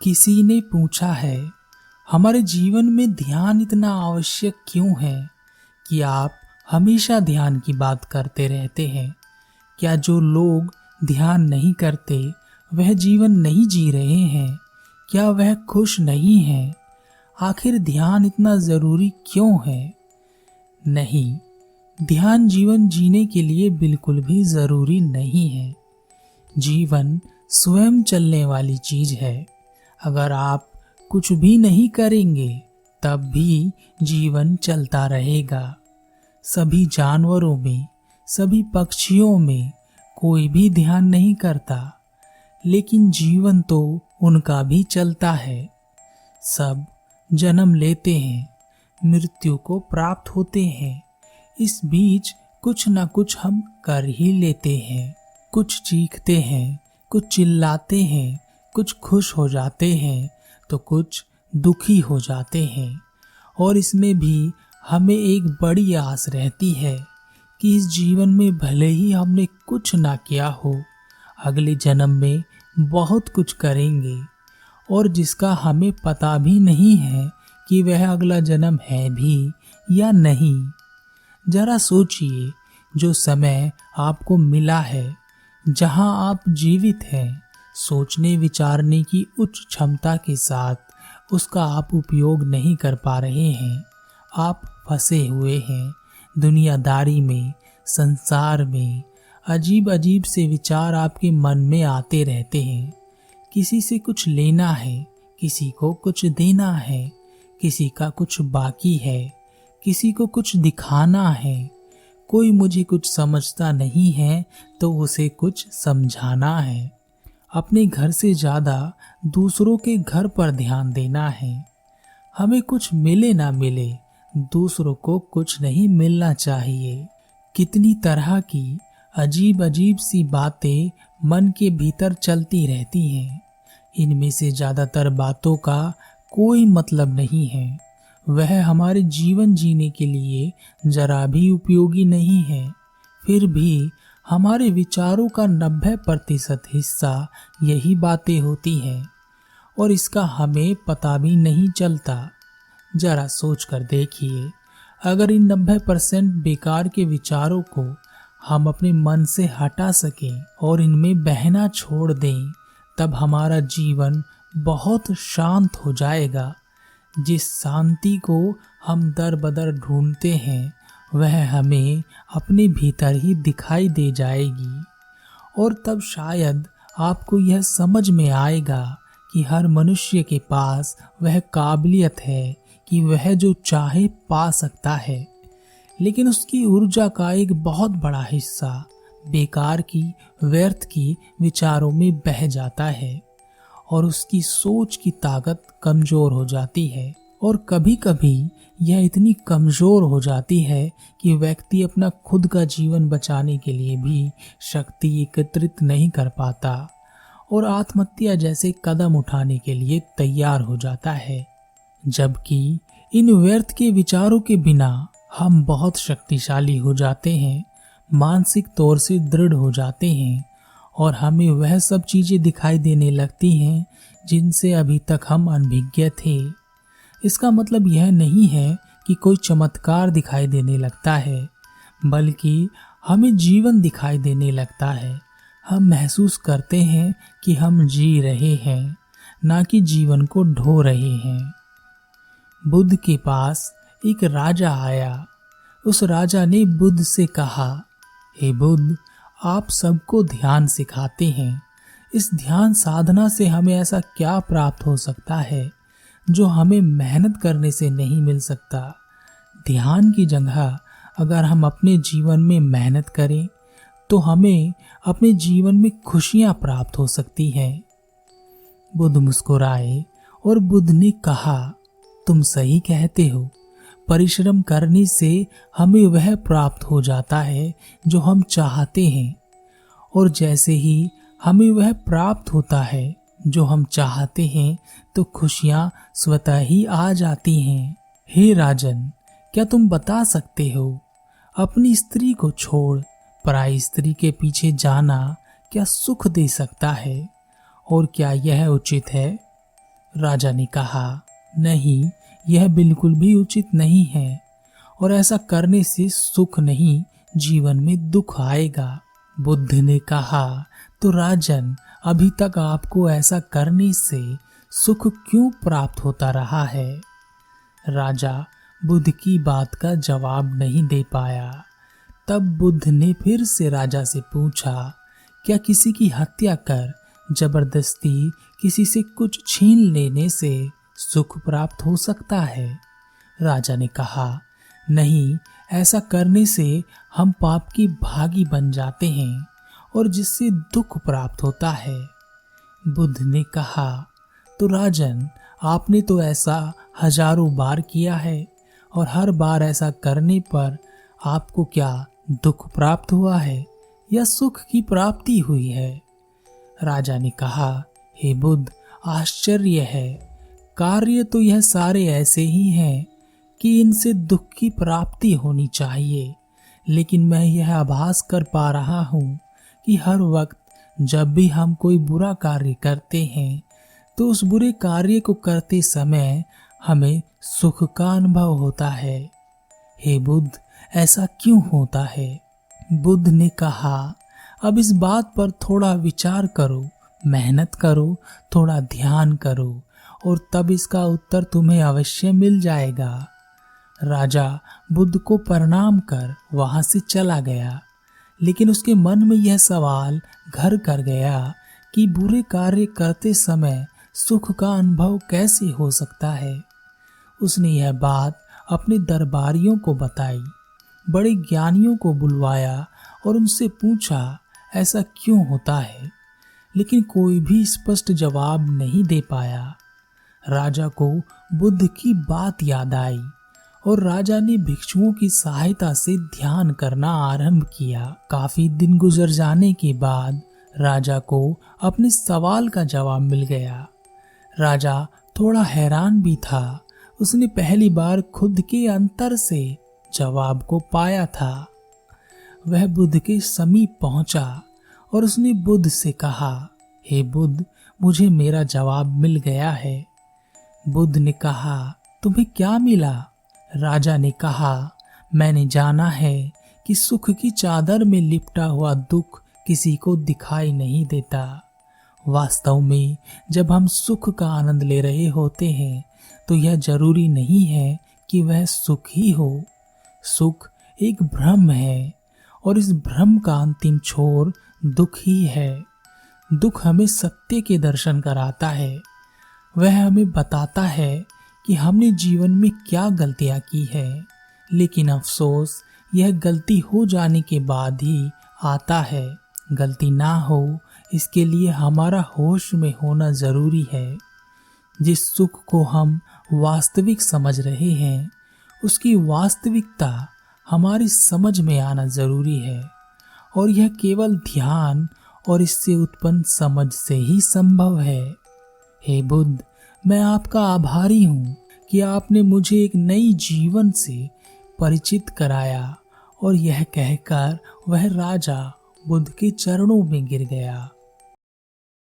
किसी ने पूछा है, हमारे जीवन में ध्यान इतना आवश्यक क्यों है कि आप हमेशा ध्यान की बात करते रहते हैं। क्या जो लोग ध्यान नहीं करते वह जीवन नहीं जी रहे हैं? क्या वह खुश नहीं हैं? आखिर ध्यान इतना जरूरी क्यों है? नहीं, ध्यान जीवन जीने के लिए बिल्कुल भी जरूरी नहीं है। जीवन स्वयं चलने वाली चीज है। अगर आप कुछ भी नहीं करेंगे तब भी जीवन चलता रहेगा। सभी जानवरों में, सभी पक्षियों में कोई भी ध्यान नहीं करता, लेकिन जीवन तो उनका भी चलता है। सब जन्म लेते हैं, मृत्यु को प्राप्त होते हैं। इस बीच कुछ न कुछ हम कर ही लेते हैं। कुछ चीखते हैं, कुछ चिल्लाते हैं, कुछ खुश हो जाते हैं तो कुछ दुखी हो जाते हैं। और इसमें भी हमें एक बड़ी आस रहती है कि इस जीवन में भले ही हमने कुछ ना किया हो, अगले जन्म में बहुत कुछ करेंगे, और जिसका हमें पता भी नहीं है कि वह अगला जन्म है भी या नहीं। जरा सोचिए, जो समय आपको मिला है, जहां आप जीवित हैं, सोचने विचारने की उच्च क्षमता के साथ उसका आप उपयोग नहीं कर पा रहे हैं। आप फंसे हुए हैं दुनियादारी में, संसार में। अजीब अजीब से विचार आपके मन में आते रहते हैं। किसी से कुछ लेना है, किसी को कुछ देना है, किसी का कुछ बाकी है, किसी को कुछ दिखाना है। कोई मुझे कुछ समझता नहीं है तो उसे कुछ समझाना है। अपने घर से ज्यादा दूसरों के घर पर ध्यान देना है। हमें कुछ मिले ना मिले, दूसरों को कुछ नहीं मिलना चाहिए। कितनी तरह की अजीब अजीब सी बातें मन के भीतर चलती रहती हैं। इनमें से ज्यादातर बातों का कोई मतलब नहीं है। वह हमारे जीवन जीने के लिए जरा भी उपयोगी नहीं है। फिर भी हमारे विचारों का 90% हिस्सा यही बातें होती हैं और इसका हमें पता भी नहीं चलता। जरा सोच कर देखिए, अगर इन 90% बेकार के विचारों को हम अपने मन से हटा सकें और इनमें बहना छोड़ दें, तब हमारा जीवन बहुत शांत हो जाएगा। जिस शांति को हम दर बदर ढूंढते हैं वह हमें अपने भीतर ही दिखाई दे जाएगी। और तब शायद आपको यह समझ में आएगा कि हर मनुष्य के पास वह काबिलियत है कि वह जो चाहे पा सकता है, लेकिन उसकी ऊर्जा का एक बहुत बड़ा हिस्सा बेकार की, व्यर्थ की विचारों में बह जाता है और उसकी सोच की ताकत कमजोर हो जाती है। और कभी कभी यह इतनी कमजोर हो जाती है कि व्यक्ति अपना खुद का जीवन बचाने के लिए भी शक्ति एकत्रित नहीं कर पाता और आत्महत्या जैसे कदम उठाने के लिए तैयार हो जाता है। जबकि इन व्यर्थ के विचारों के बिना हम बहुत शक्तिशाली हो जाते हैं, मानसिक तौर से दृढ़ हो जाते हैं और हमें वह सब चीजें दिखाई देने लगती हैं जिनसे अभी तक हम अनभिज्ञ थे। इसका मतलब यह नहीं है कि कोई चमत्कार दिखाई देने लगता है, बल्कि हमें जीवन दिखाई देने लगता है। हम महसूस करते हैं कि हम जी रहे हैं, ना कि जीवन को ढो रहे हैं। बुद्ध के पास एक राजा आया। उस राजा ने बुद्ध से कहा, हे बुद्ध, आप सबको ध्यान सिखाते हैं। इस ध्यान साधना से हमें ऐसा क्या प्राप्त हो सकता है जो हमें मेहनत करने से नहीं मिल सकता? ध्यान की जगह अगर हम अपने जीवन में मेहनत करें तो हमें अपने जीवन में खुशियां प्राप्त हो सकती हैं। बुद्ध मुस्कुराए और बुद्ध ने कहा, तुम सही कहते हो। परिश्रम करने से हमें वह प्राप्त हो जाता है जो हम चाहते हैं, और जैसे ही हमें वह प्राप्त होता है जो हम चाहते हैं तो खुशियां स्वतः ही आ जाती हैं। हे राजन, क्या तुम बता सकते हो, अपनी स्त्री को छोड़ पराई स्त्री के पीछे जाना क्या सुख दे सकता है, और क्या यह उचित है? राजा ने कहा, नहीं, यह बिल्कुल भी उचित नहीं है और ऐसा करने से सुख नहीं, जीवन में दुख आएगा। बुद्ध ने कहा, तो राजन, अभी तक आपको ऐसा करने से सुख क्यों प्राप्त होता रहा है? राजा बुद्ध की बात का जवाब नहीं दे पाया। तब बुद्ध ने फिर से राजा से पूछा, क्या किसी की हत्या कर जबरदस्ती किसी से कुछ छीन लेने से सुख प्राप्त हो सकता है? राजा ने कहा, नहीं, ऐसा करने से हम पाप की भागी बन जाते हैं और जिससे दुख प्राप्त होता है। बुद्ध ने कहा, तो राजन, आपने तो ऐसा हजारों बार किया है और हर बार ऐसा करने पर आपको क्या दुख प्राप्त हुआ है या सुख की प्राप्ति हुई है? राजा ने कहा, हे बुद्ध, आश्चर्य है, कार्य तो यह सारे ऐसे ही हैं कि इनसे दुख की प्राप्ति होनी चाहिए, लेकिन मैं यह आभास कर पा रहा हूँ कि हर वक्त जब भी हम कोई बुरा कार्य करते हैं तो उस बुरे कार्य को करते समय हमें सुख का अनुभव होता है। हे बुद्ध, ऐसा क्यों होता है? बुद्ध ने कहा, अब इस बात पर थोड़ा विचार करो, मेहनत करो, थोड़ा ध्यान करो और तब इसका उत्तर तुम्हें अवश्य मिल जाएगा। राजा बुद्ध को प्रणाम कर वहां से चला गया, लेकिन उसके मन में यह सवाल घर कर गया कि बुरे कार्य करते समय सुख का अनुभव कैसे हो सकता है। उसने यह बात अपने दरबारियों को बताई, बड़े ज्ञानियों को बुलवाया और उनसे पूछा, ऐसा क्यों होता है? लेकिन कोई भी स्पष्ट जवाब नहीं दे पाया। राजा को बुद्ध की बात याद आई और राजा ने भिक्षुओं की सहायता से ध्यान करना आरंभ किया। काफी दिन गुजर जाने के बाद राजा को अपने सवाल का जवाब मिल गया। राजा थोड़ा हैरान भी था। उसने पहली बार खुद के अंतर से जवाब को पाया था। वह बुद्ध के समीप पहुंचा और उसने बुद्ध से कहा, हे बुद्ध, मुझे मेरा जवाब मिल गया है। बुद्ध ने कहा, तुम्हें क्या मिला? राजा ने कहा, मैंने जाना है कि सुख की चादर में लिपटा हुआ दुख किसी को दिखाई नहीं देता। वास्तव में जब हम सुख का आनंद ले रहे होते हैं तो यह जरूरी नहीं है कि वह सुख ही हो। सुख एक भ्रम है और इस भ्रम का अंतिम छोर दुख ही है। दुख हमें सत्य के दर्शन कराता है। वह हमें बताता है कि हमने जीवन में क्या गलतियां की है, लेकिन अफसोस यह गलती हो जाने के बाद ही आता है। गलती ना हो इसके लिए हमारा होश में होना जरूरी है। जिस सुख को हम वास्तविक समझ रहे हैं उसकी वास्तविकता हमारी समझ में आना जरूरी है और यह केवल ध्यान और इससे उत्पन्न समझ से ही संभव है। हे बुद्ध, मैं आपका आभारी हूँ कि आपने मुझे एक नई जीवन से परिचित कराया। और यह कहकर वह राजा बुद्ध के चरणों में गिर गया।